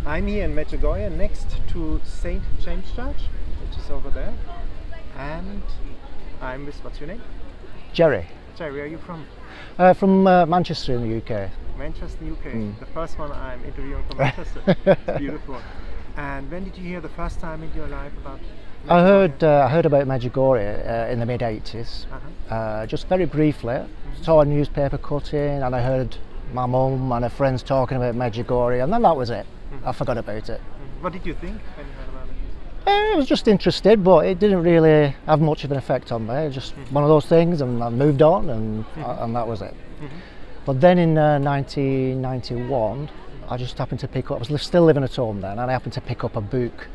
I'm here in Medjugorje next to St. James Church, which is over there. And I'm with, what's your name? Jerry. Jerry, where are you from? From Manchester in the UK. Manchester, UK. The first one I'm interviewing from Manchester. It's beautiful. And when did you hear the first time in your life about Medjugorje? I heard about Medjugorje in the mid-80s, just very briefly. Saw a newspaper cutting and I heard my mum and her friends talking about Medjugorje, and then that was it. I forgot about it. What did you think when you heard about it? I was just interested, but it didn't really have much of an effect on me. It was just one of those things, and I moved on, and that was it. But then in 1991, I just happened to pick up, I was still living at home then, and I happened to pick up a book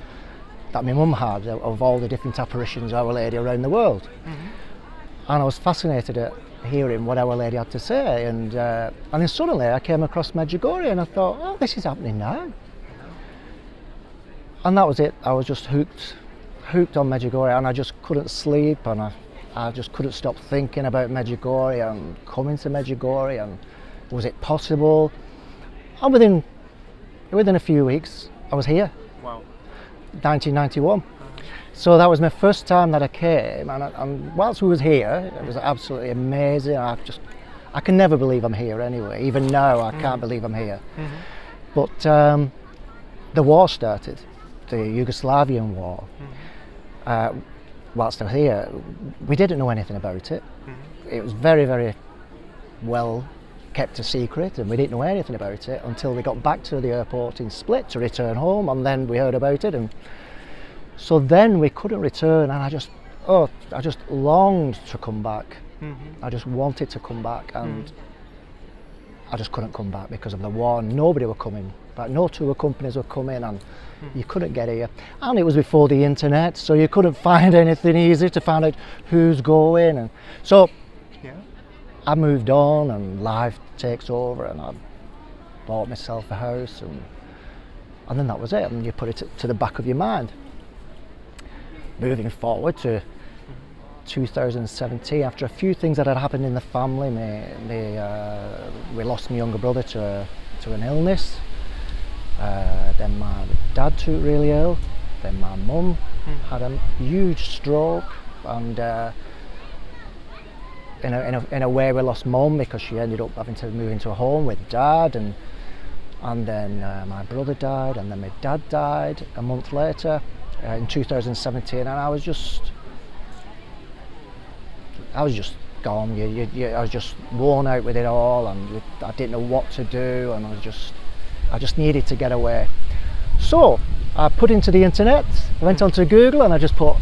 that my mum had of all the different apparitions of Our Lady around the world. And I was fascinated at hearing what Our Lady had to say, and then suddenly I came across Medjugorje and I thought, oh, this is happening now. And that was it. I was just hooked on Medjugorje, and I just couldn't sleep, and I just couldn't stop thinking about Medjugorje and coming to Medjugorje, and was it possible? And within a few weeks I was here. Wow. 1991. So that was my first time that I came, and whilst we was here, it was absolutely amazing. I can never believe I'm here anyway. Even now I can't believe I'm here. But the war started, the Yugoslavian war. Whilst I was here, we didn't know anything about it. It was very, very well kept a secret, and we didn't know anything about it until we got back to the airport in Split to return home, and then we heard about it, and so then we couldn't return, and I just longed to come back. I just wanted to come back, and I just couldn't come back because of the war. Nobody were coming back, no tour companies were coming, and you couldn't get here. And it was before the internet, so you couldn't find anything easy to find out who's going, and so I moved on, and life takes over, and I bought myself a house, and then that was it, and you put it to the back of your mind. Moving forward to 2017, after a few things that had happened in the family, we lost my younger brother to an illness, then my dad took really ill, then my mum had a huge stroke, and in a way we lost mum because she ended up having to move into a home with dad, and then my brother died, and then my dad died a month later in 2017, and I was just gone. I was just worn out with it all, and I didn't know what to do, and I just needed to get away. So I put into the internet, I went onto Google, and I just put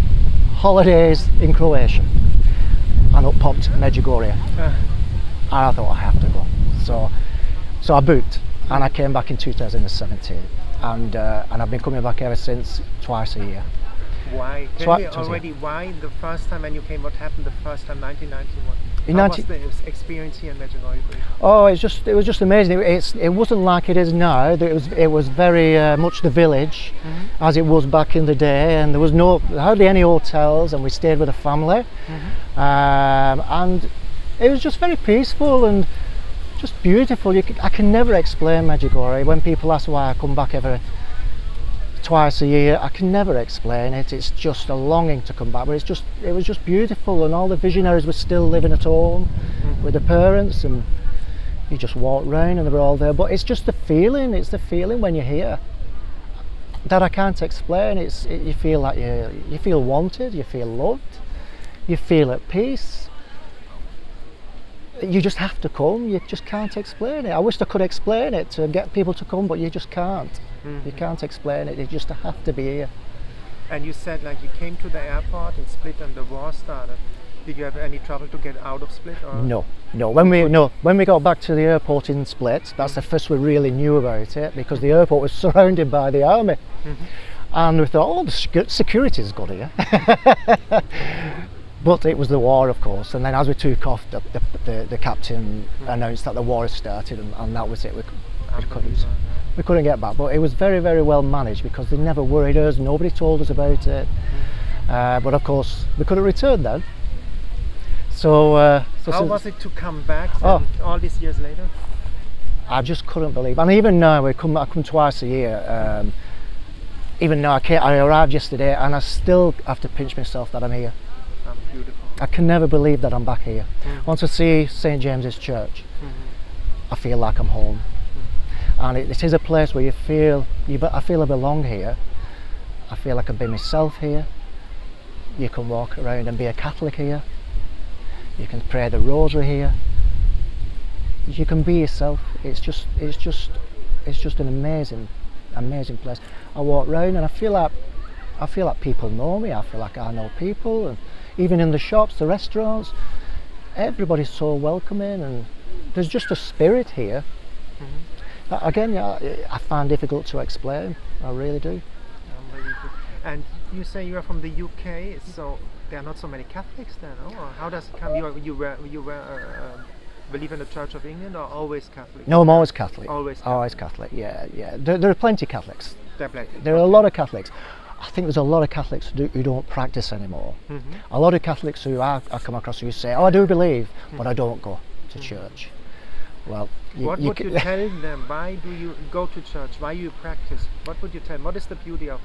holidays in Croatia, and up popped Medjugorje. And I thought, I have to go. So I booked, and I came back in 2017, and I've been coming back ever since, twice a year. Why? Tell me already why the first time when you came, what happened the first time, 1991? How was the experience here in Medjugorje for you? Oh, it was just amazing. It wasn't like it is now. It was very much the village, as it was back in the day, and there was hardly any hotels, and we stayed with a family, and it was just very peaceful and just beautiful. I can never explain Medjugorje. When people ask why I come back twice a year, I can never explain it. It's just a longing to come back, but it was just beautiful, and all the visionaries were still living at home with the parents, and you just walk round and they were all there. But it's just the feeling. It's the feeling when you're here that I can't explain. You feel like you feel wanted, you feel loved, you feel at peace. You just have to come. You just can't explain it. I wish I could explain it to get people to come, but you just can't. You can't explain it. You just have to be here. And you said like you came to the airport in Split and the war started. Did you have any trouble to get out of Split? Or? No. When we got back to the airport in Split, that's the first we really knew about it, because the airport was surrounded by the army, and we thought, oh, the security's good here. But it was the war, of course, and then as we took off, the captain announced that the war had started, and that was it. We couldn't get back, but it was very, very well managed because they never worried us. Nobody told us about it, but of course we couldn't return then. So, how was it to come back all these years later? I just couldn't believe. And even now, I come twice a year. Even now, I arrived yesterday, and I still have to pinch myself that I'm here. Beautiful. I can never believe that I'm back here. Once I see St James's Church, I feel like I'm home. And it is a place where I feel I belong here. I feel I can be myself here. You can walk around and be a Catholic here. You can pray the rosary here. You can be yourself. It's just an amazing place. I walk around and I feel like people know me. I feel like I know people, and even in the shops, the restaurants, everybody's so welcoming, and there's just a spirit here. That, again, I find difficult to explain. I really do. And you say you are from the UK, so there are not so many Catholics then, no? Or how does it come? You believe in the Church of England, or always Catholic? No, I'm always Catholic. Always Catholic. Always Catholic. Yeah. There are plenty of Catholics. There are plenty. There are a lot of Catholics. I think there's a lot of Catholics who don't practice anymore. A lot of Catholics who I come across who say, "Oh, I do believe, but I don't go to church." Well, what would you tell them? Why do you go to church? Why you practice? What would you tell them? What is the beauty of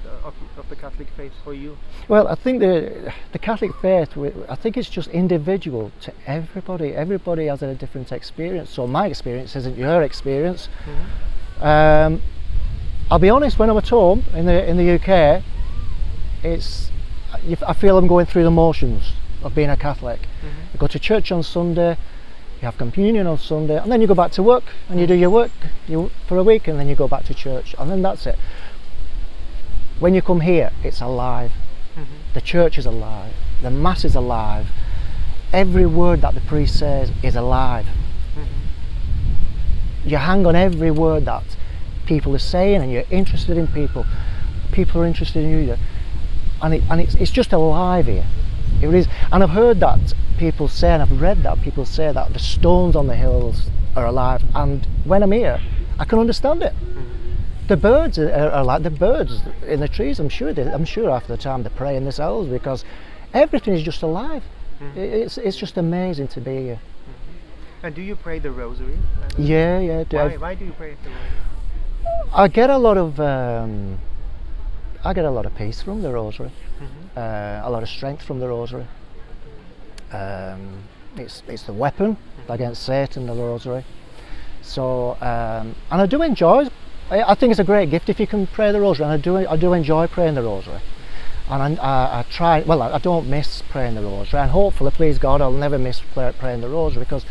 the Catholic faith for you? Well, I think the Catholic faith, I think it's just individual to everybody. Everybody has a different experience. So my experience isn't your experience. I'll be honest. When I'm at home in the UK, I feel I'm going through the motions of being a Catholic. You go to church on Sunday. You have communion on Sunday, and then you go back to work, and you do your work for a week, and then you go back to church, and then that's it. When you come here, it's alive. The church is alive. The Mass is alive. Every word that the priest says is alive. You hang on every word that people are saying, and you're interested in people. People are interested in you, and it's just alive here. It is, and I've heard that people say, and I've read that people say that the stones on the hills are alive, and when I'm here, I can understand it. The birds are like the birds in the trees. I'm sure after the time they pray in the cells, because everything is just alive. It's just amazing to be here. And do you pray the rosary? Yeah. Why do you pray the rosary? I get a lot of peace from the rosary. A lot of strength from the rosary. It's the weapon against Satan, the rosary. So, and I do enjoy. I think it's a great gift if you can pray the rosary, and I do enjoy praying the rosary. And I try. Well, I don't miss praying the rosary, and hopefully, please God, I'll never miss praying the rosary, because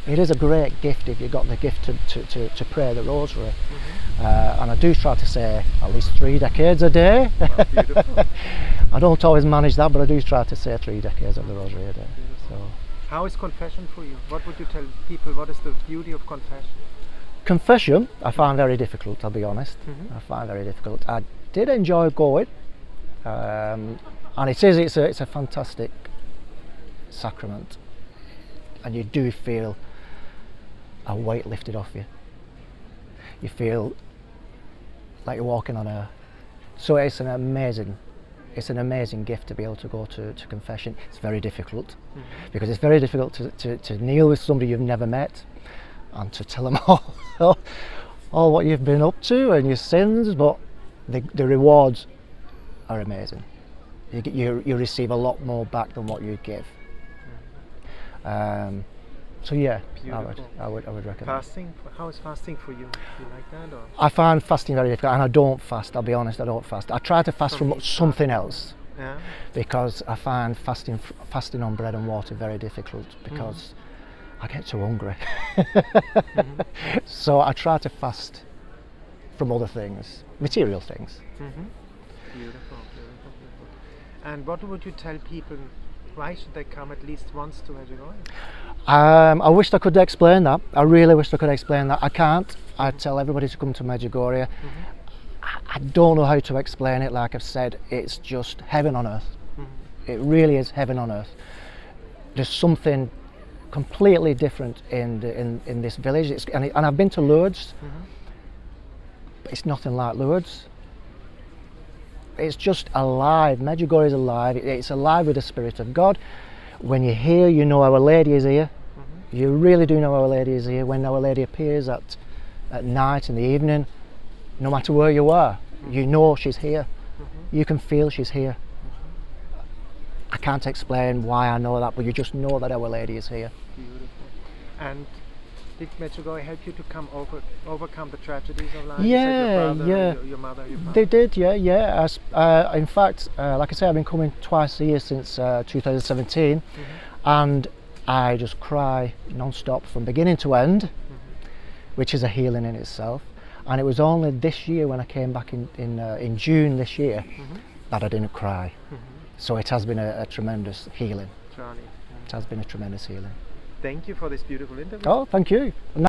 it is a great gift if you've got the gift to pray the rosary. And I do try to say at least 3 decades a day. Wow, beautiful. I don't always manage that, but I do try to say 3 decades of the rosary a day. So. How is confession for you? What would you tell people? What is the beauty of confession? Confession, I find very difficult, I'll be honest. I find very difficult. I did enjoy going, and it's a fantastic sacrament, and you do feel a weight lifted off you. You feel like you're walking on air. So it's an amazing gift to be able to go to confession. It's very difficult, because it's very difficult to kneel with somebody you've never met and to tell them all what you've been up to and your sins, but the rewards are amazing. You receive a lot more back than what you give. So yeah, I would recommend. Fasting? How is fasting for you? Do you like that? Or? I find fasting very difficult, and I don't fast. I'll be honest, I don't fast. I try to fast from something else, because I find fasting on bread and water very difficult, because I get too hungry. So I try to fast from other things, material things. Beautiful. And what would you tell people? Why should they come at least once to Medjugorje? I wished I could explain that. I really wished I could explain that. I can't. I tell everybody to come to Medjugorje. I don't know how to explain it. Like I've said, it's just heaven on earth. It really is heaven on earth. There's something completely different in this village. And I've been to Lourdes. But it's nothing like Lourdes. It's just alive. Medjugorje is alive. It's alive with the Spirit of God. When you're here, you know Our Lady is here. You really do know Our Lady is here. When Our Lady appears at at night, in the evening, no matter where you are, you know she's here. You can feel she's here. I can't explain why I know that, but you just know that Our Lady is here. Beautiful. And did Medjugorje help you to overcome the tragedies of life? You Yeah, said your brother, yeah. your mother, your father. They did, yeah. In fact, like I say, I've been coming twice a year since 2017, and I just cry non-stop from beginning to end, which is a healing in itself. And it was only this year, when I came back in June this year, that I didn't cry. So it has been a tremendous healing. Journey. It has been a tremendous healing. Thank you for this beautiful interview. Oh, thank you.